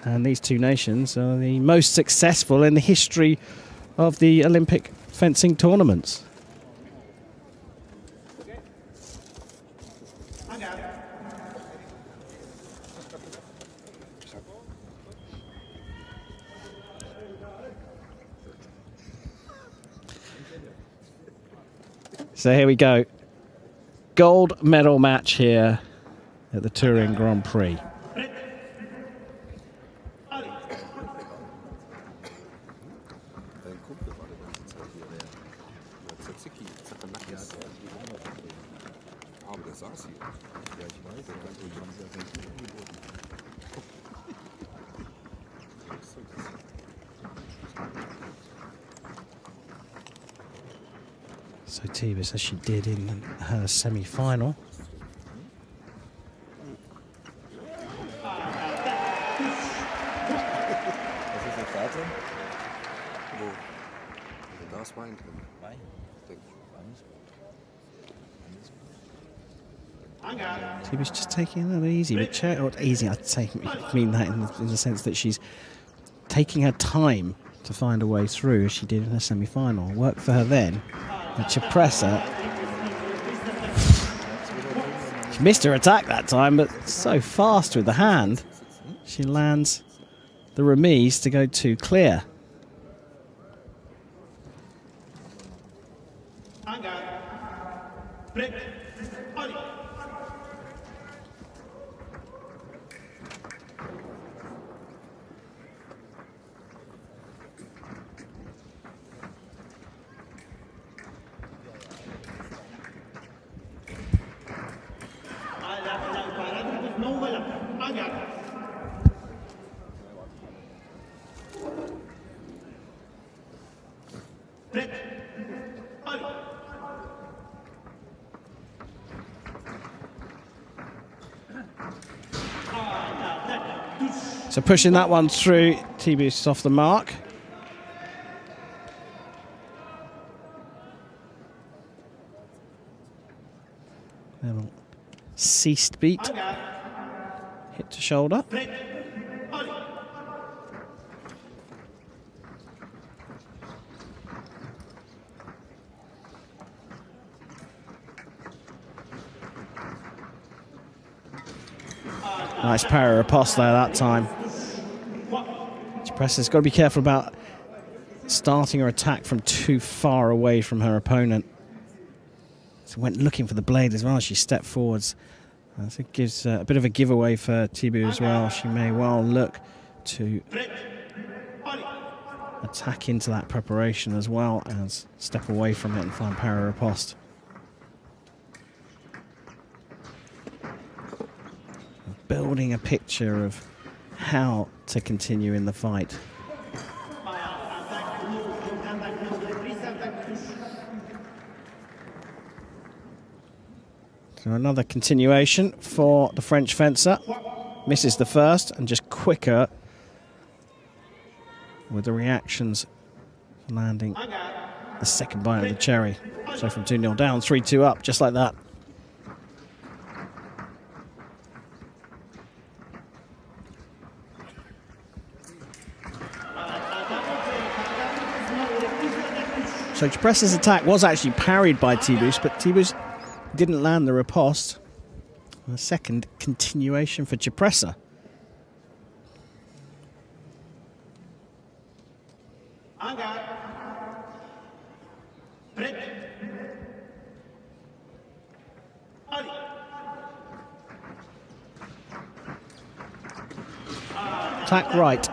And these two nations are the most successful in the history of the Olympic fencing tournaments. So here we go. Gold medal match here at the Turin Grand Prix. So THIBUS, as she did in her semi-final. THIBUS just taking it a little easy, but easy. I mean that in the sense that she's taking her time to find a way through, as she did in her semi-final. Worked for her then. CIPRESSA, she missed her attack that time, but so fast with the hand, she lands the remise to go 2 clear. So pushing that one through, THIBUS off the mark. Little ceased beat. Hit to shoulder. Nice parry riposte there that time. CIPRESSA's got to be careful about starting her attack from too far away from her opponent. So went looking for the blade as well as she stepped forwards. So it gives a bit of a giveaway for THIBUS as well. She may well look to attack into that preparation as well as step away from it and find parry riposte. Building a picture of how to continue in the fight. So another continuation for the French fencer. Misses the first and just quicker with the reactions landing the second bite of the cherry. So from 2-0 down, 3-2 up, just like that. So CIPRESSA's attack was actually parried by THIBUS, but THIBUS didn't land the riposte. A second continuation for CIPRESSA. Attack right.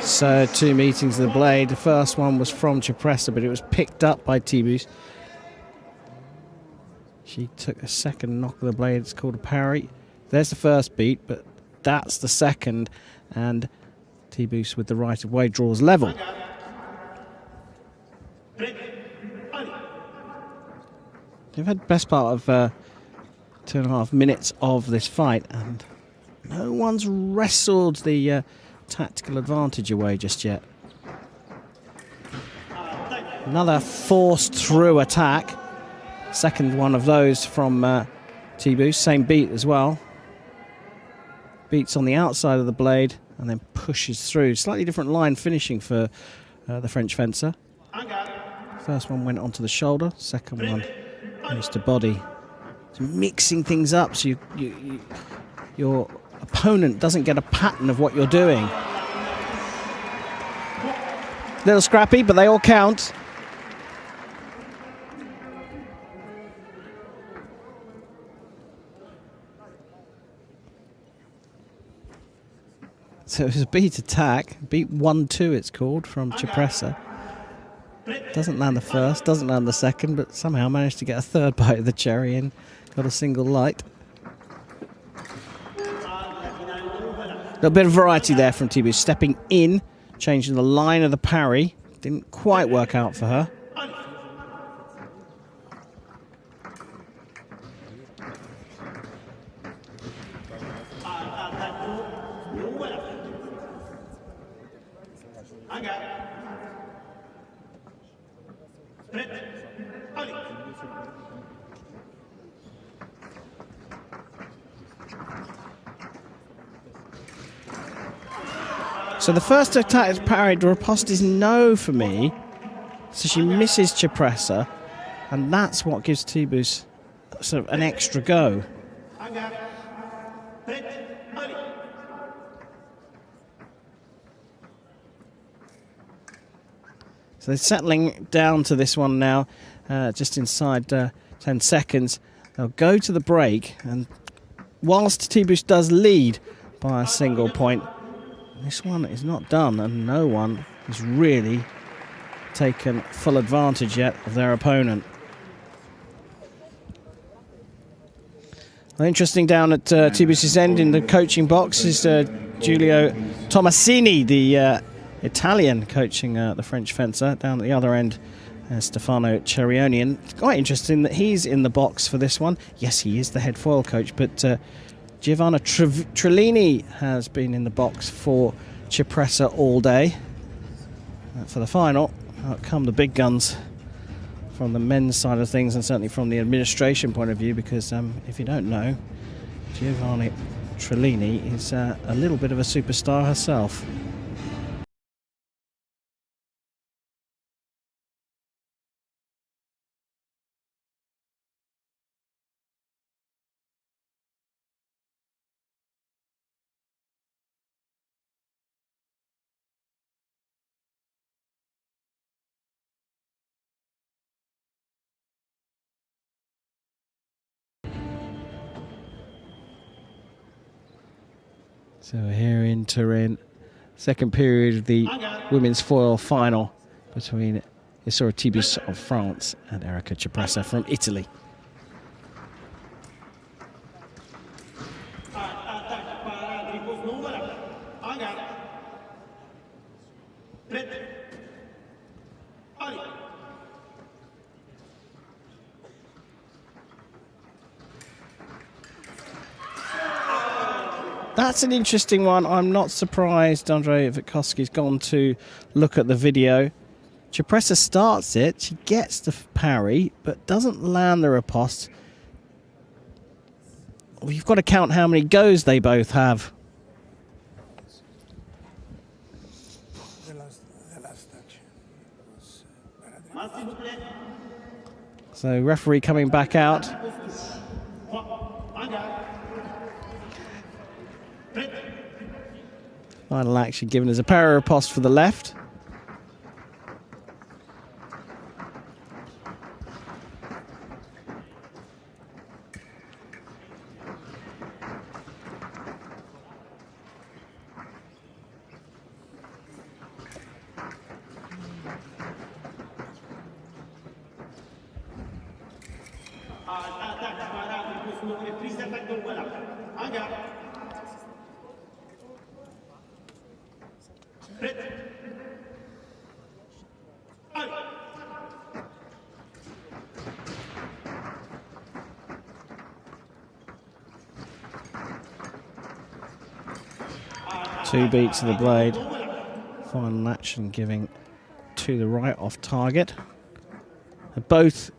So 2 meetings of the blade. The first one was from CIPRESSA, but it was picked up by THIBUS. She took a second knock of the blade. It's called a parry. There's the first beat, but that's the second. And THIBUS with the right of way draws level. They've had the best part of 2.5 minutes of this fight, and no one's wrestled the tactical advantage away just yet. Another forced through attack. Second one of those from THIBUS. Same beat as well. Beats on the outside of the blade and then pushes through. Slightly different line finishing for the French fencer. First one went onto the shoulder. Second one goes to body. So mixing things up so your opponent doesn't get a pattern of what you're doing. Little scrappy, but they all count. So it was a beat attack, beat 1-2 it's called, from CIPRESSA. Doesn't land the first, doesn't land the second, but somehow managed to get a third bite of the cherry and got a single light. A little bit of variety there from THIBUS, stepping in, changing the line of the parry. Didn't quite work out for her. So the first attack parry, the riposte is no for me. So she misses CIPRESSA, and that's what gives THIBUS sort of an extra go. So they're settling down to this one now, just inside 10 seconds. They'll go to the break, and whilst THIBUS does lead by a single point, this one is not done, and no one has really taken full advantage yet of their opponent. Well, interesting down at THIBUS's end in the coaching box is Giulio Tomasini, the Italian, coaching the French fencer. Down at the other end, Stefano Cerioni. And it's quite interesting that he's in the box for this one. Yes, he is the head foil coach, but Giovanna Trellini has been in the box for CIPRESSA all day. For the final, out come the big guns from the men's side of things, and certainly from the administration point of view, because if you don't know, Giovanna Trellini is a little bit of a superstar herself. So here in Turin, second period of the women's foil final between Isaura THIBUS of France and Erika CIPRESSA from Italy. That's an interesting one. I'm not surprised Andrei Witkowski's gone to look at the video. CIPRESSA starts it, she gets the parry, but doesn't land the riposte. Well, you've got to count how many goes they both have. So referee coming back out. Final action given as a parry riposte for the left. Two beats of the blade. Final action giving to the right off target. They're both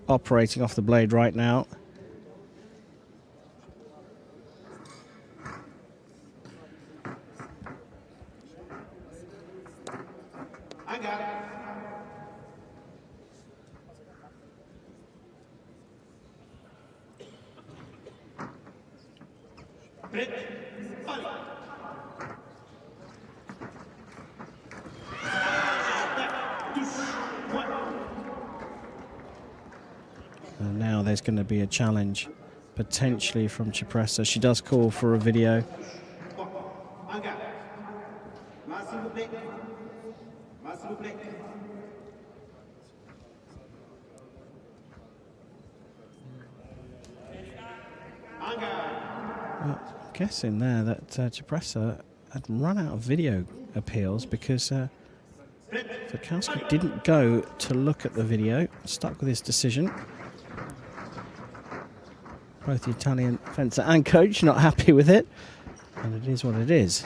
operating off the blade right now. And now there's going to be a challenge potentially from CIPRESSA. She does call for a video. Well, I'm guessing there that CIPRESSA had run out of video appeals because Fikowski didn't go to look at the video, stuck with his decision. Both the Italian fencer and coach not happy with it, and it is what it is.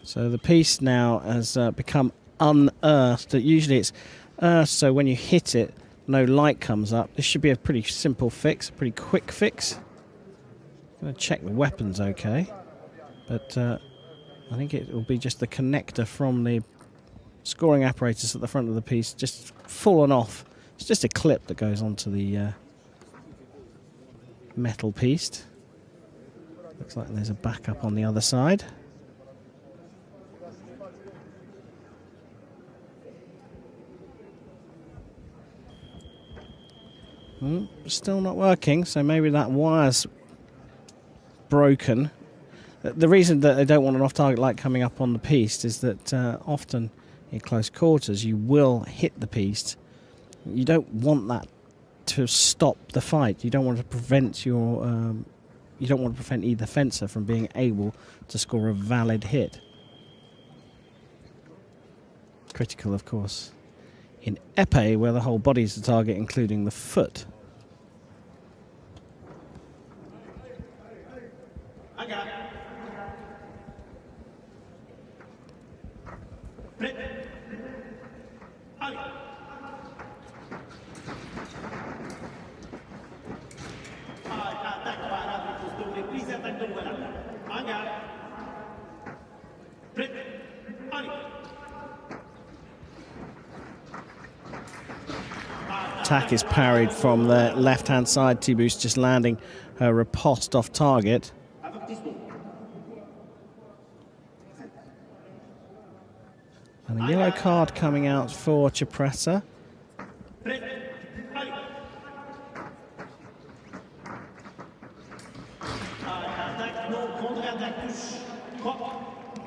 So the piece now has become unearthed. Usually it's earthed, so when you hit it, no light comes up. This should be a pretty simple fix, a pretty quick fix. I'm going to check the weapon's okay, but I think it will be just the connector from the scoring apparatus at the front of the piece just fallen off. It's just a clip that goes onto the metal piece. Looks like there's a backup on the other side. Still not working, so maybe that wire's broken. The reason that they don't want an off-target light coming up on the piece is that often in close quarters you will hit the piece. You don't want that to stop the fight. You don't want to prevent your you don't want to prevent either fencer from being able to score a valid hit. Critical, of course, in épée, where the whole body is the target, including the foot. Attack is parried from the left-hand side. THIBUS just landing her riposte off target. And a yellow card coming out for CIPRESSA.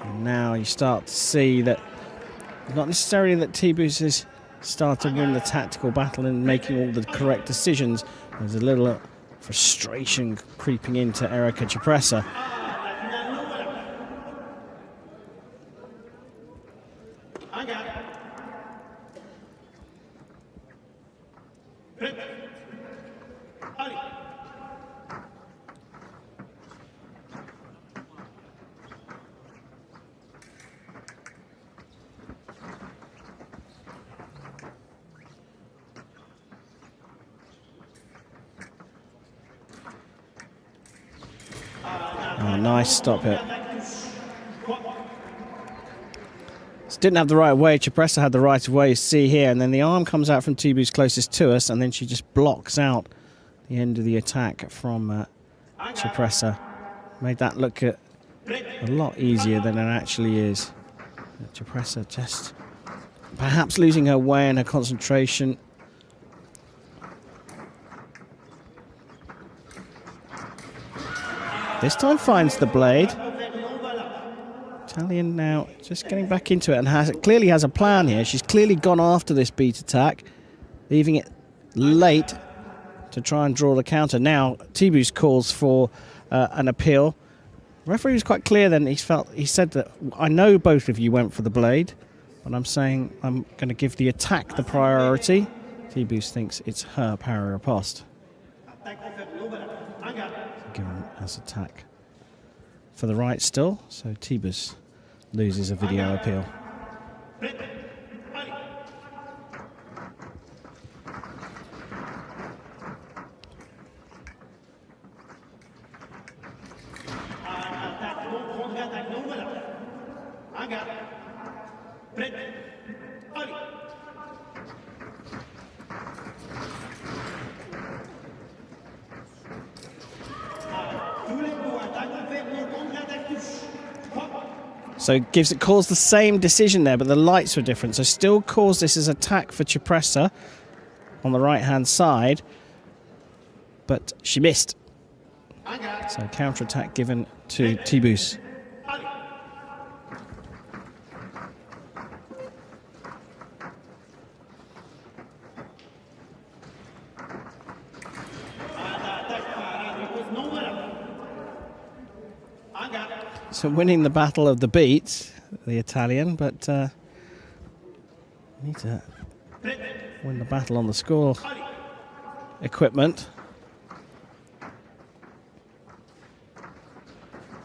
And now you start to see that, not necessarily that THIBUS is starting to win the tactical battle and making all the correct decisions. There's a little frustration creeping into Erika CIPRESSA. Oh, nice stop hit. Didn't have the right of way. CIPRESSA had the right of way, you see here, and then the arm comes out from THIBUS closest to us, and then she just blocks out the end of the attack from CIPRESSA. Made that look a lot easier than it actually is. CIPRESSA just perhaps losing her way and her concentration. This time finds the blade. Italian now just getting back into it and clearly has a plan here. She's clearly gone after this beat attack, leaving it late to try and draw the counter. Now THIBUS calls for an appeal. The referee was quite clear then. He said that I know both of you went for the blade, but I'm saying I'm going to give the attack the priority. THIBUS thinks it's her para riposte. Given as attack for the right still, so THIBUS loses a video appeal. So calls the same decision there, but the lights were different. So still calls this as attack for CIPRESSA on the right-hand side, but she missed. So counter-attack given to THIBUS. So winning the battle of the beats, the Italian, but need to win the battle on the score equipment.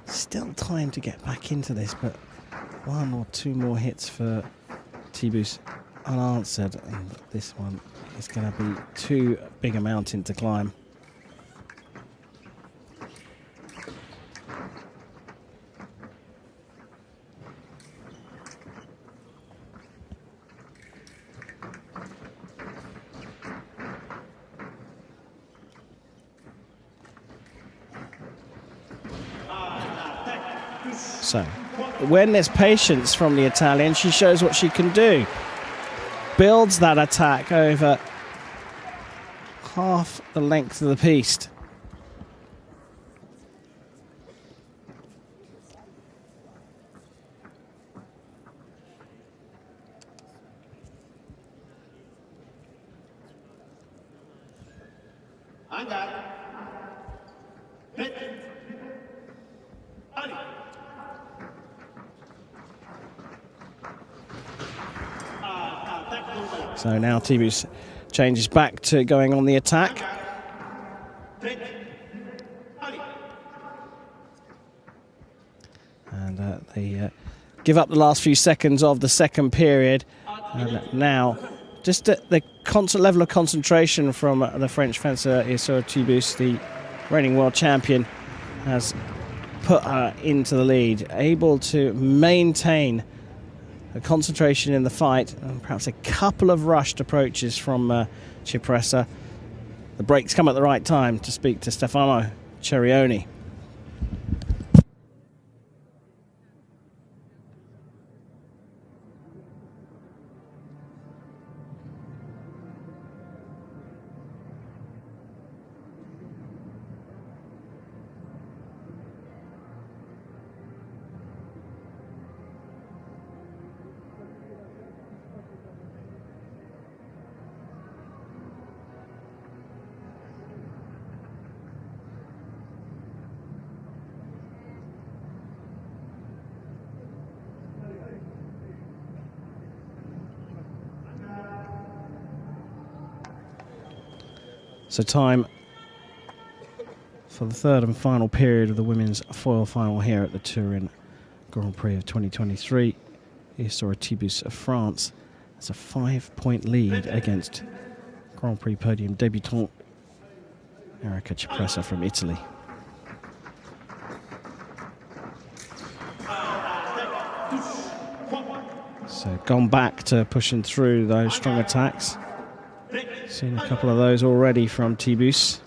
Still time to get back into this, but one or two more hits for THIBUS unanswered, and this one is going to be too big a mountain to climb. So, when there's patience from the Italian, she shows what she can do. Builds that attack over half the length of the piste. So now THIBUS changes back to going on the attack. And they give up the last few seconds of the second period. And now, just the constant level of concentration from the French fencer THIBUS, the reigning world champion, has put her into the lead, able to maintain a concentration in the fight, and perhaps a couple of rushed approaches from CIPRESSA. The breaks come at the right time to speak to Stefano Cerioni. So time for the third and final period of the women's foil final here at the Turin Grand Prix of 2023. THIBUS of France has a 5-point lead against Grand Prix podium debutant Erika CIPRESSA from Italy. So gone back to pushing through those strong attacks. Seen a couple of those already from THIBUS.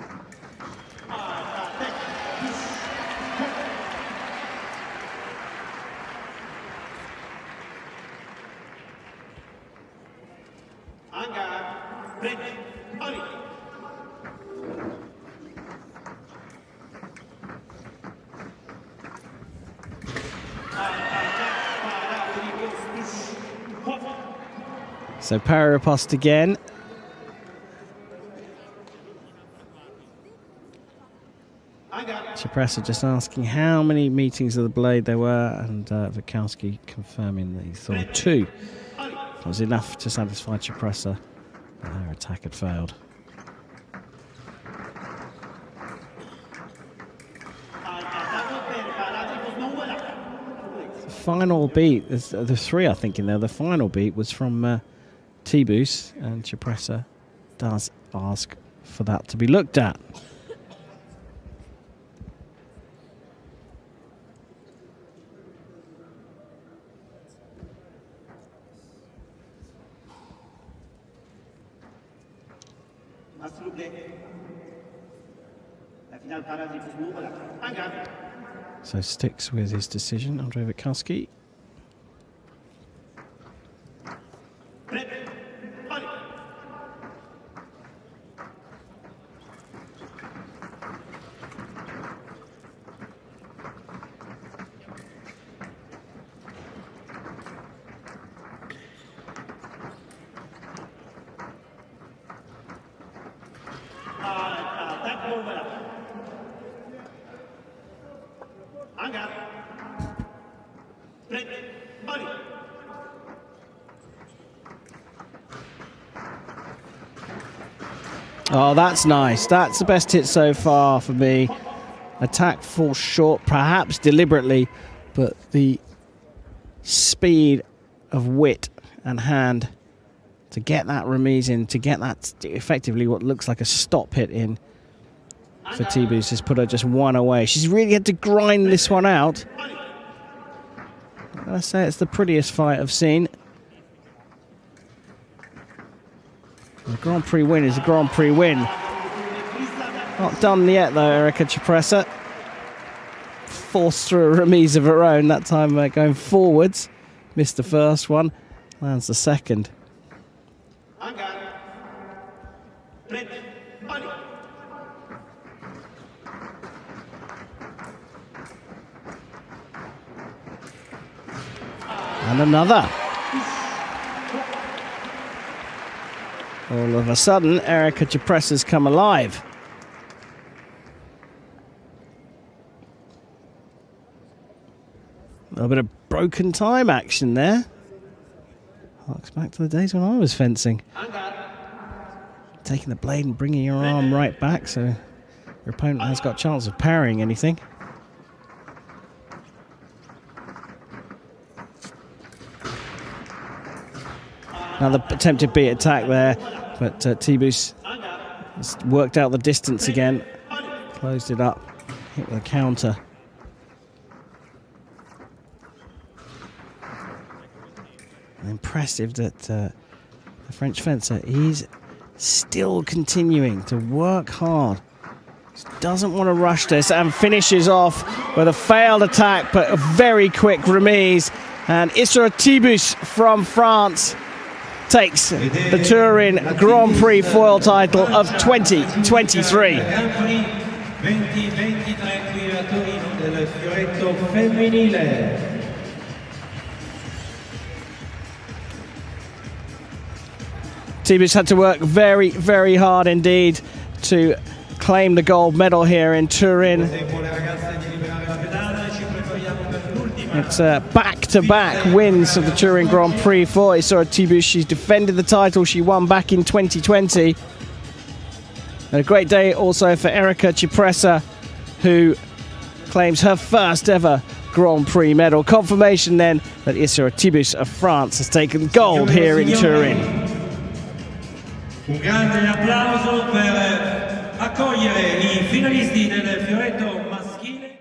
So pari riposte again. CIPRESSA just asking how many meetings of the blade there were, and Wikowski confirming that he thought 2. That was enough to satisfy CIPRESSA, but their attack had failed. The final beat, there's 3 I think in there, the final beat was from THIBUS, and CIPRESSA does ask for that to be looked at. So sticks with his decision, Andrei Wikowski. Oh, that's nice. That's the best hit so far for me. Attack falls short, perhaps deliberately, but the speed of wit and hand to get that remise in, to get that effectively what looks like a stop hit in for THIBUS has put her just 1 away. She's really had to grind this one out. I say it's the prettiest fight I've seen. The Grand Prix win is a Grand Prix win. Not done yet though, Erika CIPRESSA. Forced through a remise of her own, that time going forwards. Missed the first one, lands the second. And another. All of a sudden, Erika CIPRESSA's come alive. A little bit of broken time action there. Harks back to the days when I was fencing. Taking the blade and bringing your arm right back so your opponent has got a chance of parrying anything. Another attempted beat attack there, but THIBUS has worked out the distance again, closed it up, hit with a counter. And impressive that the French fencer is still continuing to work hard. Just doesn't want to rush this and finishes off with a failed attack, but a very quick remise. And THIBUS from France takes the Turin Grand Prix foil title of 2023. THIBUS had to work very, very hard indeed to claim the gold medal here in Turin. It's back-to-back wins of the Turin Grand Prix for THIBUS. She's defended the title she won back in 2020. And a great day also for Erika CIPRESSA, who claims her first ever Grand Prix medal. Confirmation then that THIBUS of France has taken gold here in Turin. Un grande applauso per accogliere i finalisti del fioretto